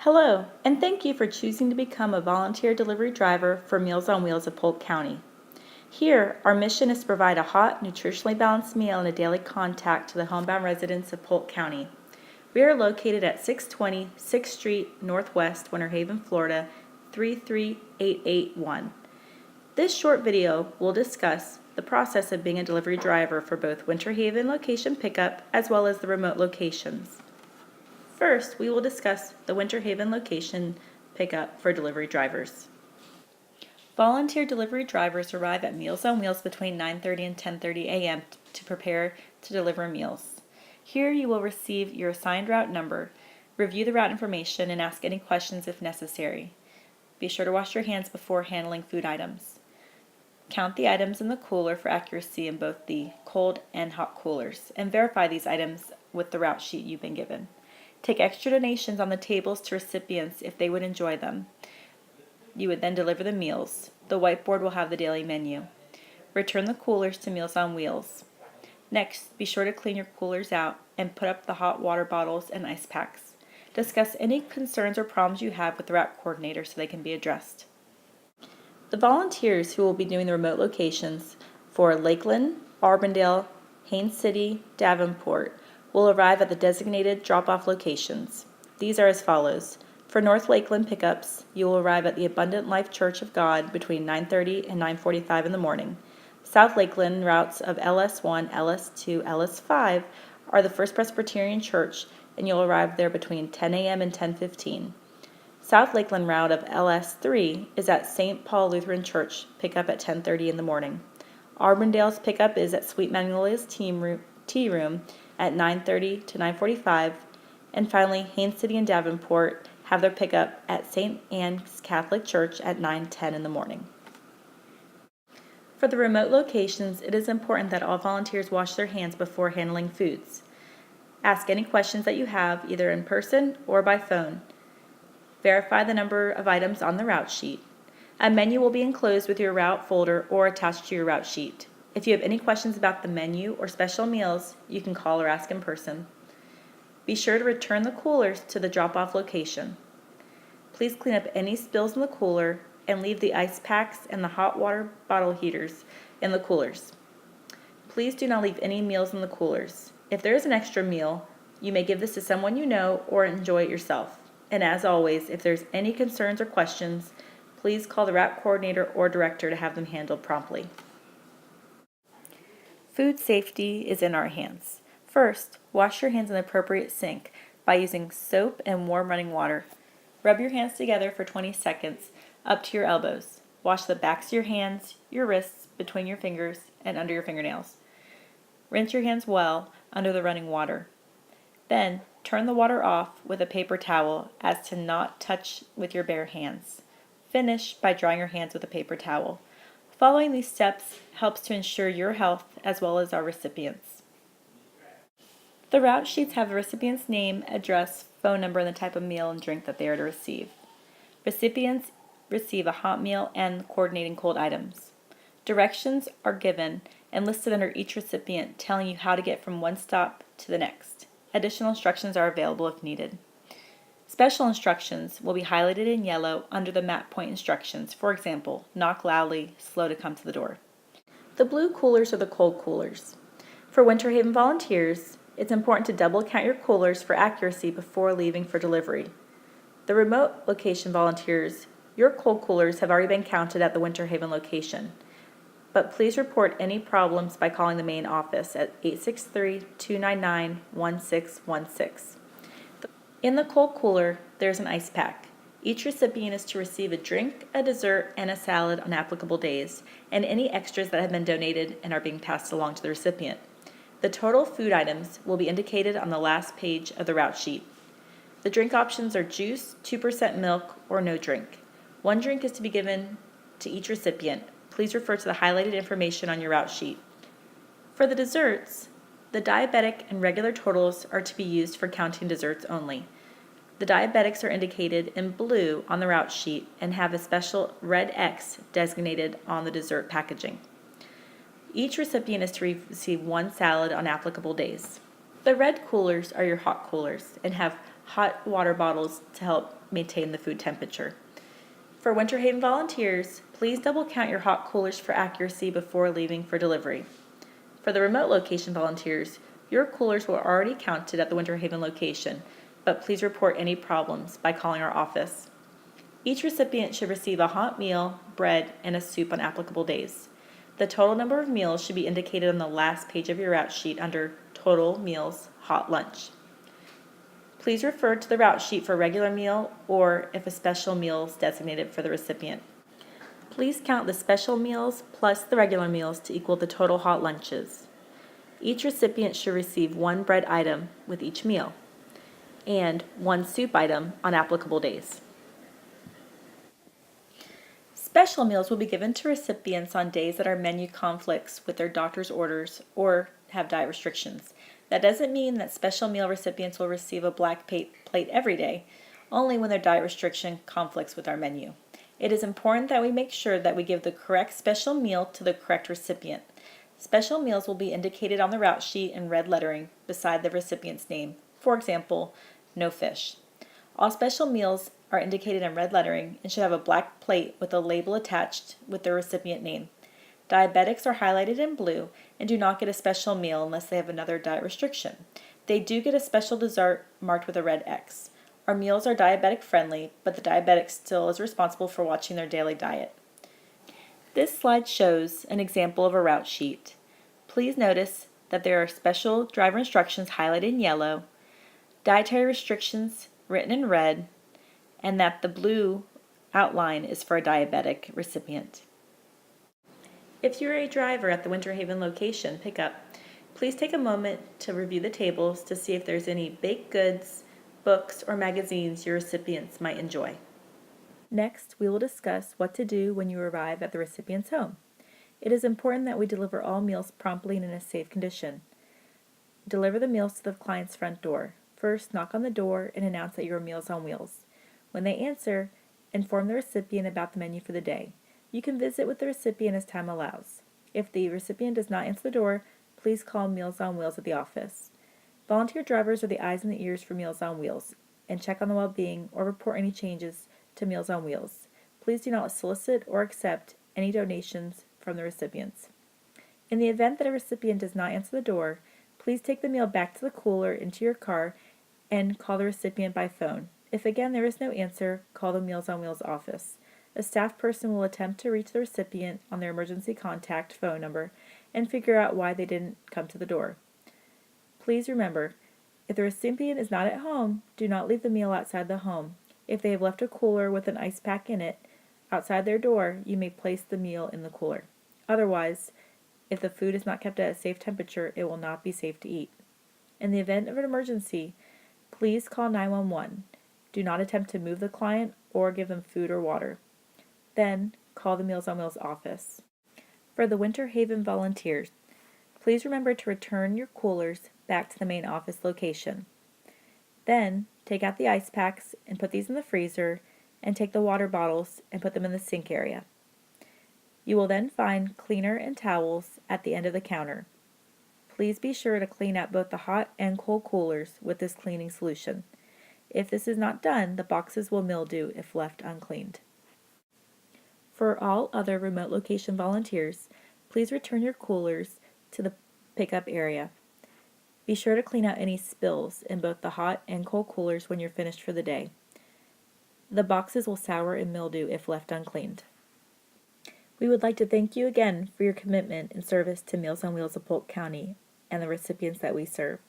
Hello, and thank you for choosing to become a volunteer delivery driver for Meals on Wheels of Polk County. Here, our mission is to provide a hot, nutritionally balanced meal and a daily contact to the homebound residents of Polk County. We are located at 620 6th Street Northwest, Winter Haven, Florida, 33881. This short video will discuss the process of being a delivery driver for both Winter Haven location pickup as well as the remote locations. First, we will discuss the Winter Haven location pickup for delivery drivers. Volunteer delivery drivers arrive at Meals on Wheels between 9:30 and 10:30 a.m. to prepare to deliver meals. Here you will receive your assigned route number, review the route information, and ask any questions if necessary. Be sure to wash your hands before handling food items. Count the items in the cooler for accuracy in both the cold and hot coolers, and verify these items with the route sheet you've been given. Take extra donations on the tables to recipients if they would enjoy them. You would then deliver the meals. The whiteboard will have the daily menu. Return the coolers to Meals on Wheels. Next, be sure to clean your coolers out and put up the hot water bottles and ice packs. Discuss any concerns or problems you have with the route coordinator so they can be addressed. The volunteers who will be doing the remote locations for Lakeland, Auburndale, Haines City, Davenport will arrive at the designated drop-off locations. These are as follows. For North Lakeland pickups, you will arrive at the Abundant Life Church of God between 9:30 and 9:45 in the morning. South Lakeland routes of LS1, LS2, LS5 are the First Presbyterian Church, and you'll arrive there between 10 a.m. and 10:15. South Lakeland route of LS3 is at St. Paul Lutheran Church, pickup at 10:30 in the morning. Auburndale's pickup is at Sweet Magnolia's Tea Room at 9:30 to 9:45, and finally Haines City and Davenport have their pickup at St. Anne's Catholic Church at 9:10 in the morning. For the remote locations, it is important that all volunteers wash their hands before handling foods. Ask any questions that you have either in person or by phone. Verify the number of items on the route sheet. A menu will be enclosed with your route folder or attached to your route sheet. If you have any questions about the menu or special meals, you can call or ask in person. Be sure to return the coolers to the drop-off location. Please clean up any spills in the cooler and leave the ice packs and the hot water bottle heaters in the coolers. Please do not leave any meals in the coolers. If there is an extra meal, you may give this to someone you know or enjoy it yourself. And as always, if there's any concerns or questions, please call the route coordinator or director to have them handled promptly. Food safety is in our hands. First, wash your hands in the appropriate sink by using soap and warm running water. Rub your hands together for 20 seconds up to your elbows. Wash the backs of your hands, your wrists, between your fingers, and under your fingernails. Rinse your hands well under the running water. Then, turn the water off with a paper towel as to not touch with your bare hands. Finish by drying your hands with a paper towel. Following these steps helps to ensure your health as well as our recipients. The route sheets have the recipient's name, address, phone number, and the type of meal and drink that they are to receive. Recipients receive a hot meal and coordinating cold items. Directions are given and listed under each recipient, telling you how to get from one stop to the next. Additional instructions are available if needed. Special instructions will be highlighted in yellow under the map point instructions. For example, knock loudly, slow to come to the door. The blue coolers are the cold coolers. For Winter Haven volunteers, it's important to double count your coolers for accuracy before leaving for delivery. The remote location volunteers, your cold coolers have already been counted at the Winter Haven location, but please report any problems by calling the main office at 863-299-1616. In the cold cooler, there's an ice pack. Each recipient is to receive a drink, a dessert, and a salad on applicable days, and any extras that have been donated and are being passed along to the recipient. The total food items will be indicated on the last page of the route sheet. The drink options are juice, 2% milk, or no drink. One drink is to be given to each recipient. Please refer to the highlighted information on your route sheet. For the desserts, the diabetic and regular totals are to be used for counting desserts only. The diabetics are indicated in blue on the route sheet and have a special red X designated on the dessert packaging. Each recipient is to receive one salad on applicable days. The red coolers are your hot coolers and have hot water bottles to help maintain the food temperature. For Winter Haven volunteers, please double count your hot coolers for accuracy before leaving for delivery. For the remote location volunteers, your coolers were already counted at the Winter Haven location, but please report any problems by calling our office. Each recipient should receive a hot meal, bread, and a soup on applicable days. The total number of meals should be indicated on the last page of your route sheet under Total Meals Hot Lunch. Please refer to the route sheet for regular meal or if a special meal is designated for the recipient. Please count the special meals plus the regular meals to equal the total hot lunches. Each recipient should receive one bread item with each meal and one soup item on applicable days. Special meals will be given to recipients on days that our menu conflicts with their doctor's orders or have diet restrictions. That doesn't mean that special meal recipients will receive a black plate every day, only when their diet restriction conflicts with our menu. It is important that we make sure that we give the correct special meal to the correct recipient. Special meals will be indicated on the route sheet in red lettering beside the recipient's name. For example, no fish. All special meals are indicated in red lettering and should have a black plate with a label attached with the recipient name. Diabetics are highlighted in blue and do not get a special meal unless they have another diet restriction. They do get a special dessert marked with a red X. Our meals are diabetic friendly, but the diabetic still is responsible for watching their daily diet. This slide shows an example of a route sheet. Please notice that there are special driver instructions highlighted in yellow, dietary restrictions written in red, and that the blue outline is for a diabetic recipient. If you're a driver at the Winter Haven location pickup, please take a moment to review the tables to see if there's any baked goods, books, or magazines your recipients might enjoy. Next, we will discuss what to do when you arrive at the recipient's home. It is important that we deliver all meals promptly and in a safe condition. Deliver the meals to the client's front door. First, knock on the door and announce that your meal is on wheels. When they answer, inform the recipient about the menu for the day. You can visit with the recipient as time allows. If the recipient does not answer the door, please call Meals on Wheels at the office. Volunteer drivers are the eyes and the ears for Meals on Wheels, and check on the well-being or report any changes to Meals on Wheels. Please do not solicit or accept any donations from the recipients. In the event that a recipient does not answer the door, please take the meal back to the cooler into your car and call the recipient by phone. If again there is no answer, call the Meals on Wheels office. A staff person will attempt to reach the recipient on their emergency contact phone number and figure out why they didn't come to the door. Please remember, if the recipient is not at home, do not leave the meal outside the home. If they have left a cooler with an ice pack in it outside their door, you may place the meal in the cooler. Otherwise, if the food is not kept at a safe temperature, it will not be safe to eat. In the event of an emergency, please call 911. Do not attempt to move the client or give them food or water. Then, call the Meals on Wheels office. For the Winter Haven volunteers, please remember to return your coolers back to the main office location. Then, take out the ice packs and put these in the freezer, and take the water bottles and put them in the sink area. You will then find cleaner and towels at the end of the counter. Please be sure to clean out both the hot and cold coolers with this cleaning solution. If this is not done, the boxes will mildew if left uncleaned. For all other remote location volunteers, please return your coolers to the pickup area. Be sure to clean out any spills in both the hot and cold coolers when you're finished for the day. The boxes will sour and mildew if left uncleaned. We would like to thank you again for your commitment and service to Meals on Wheels of Polk County and the recipients that we serve.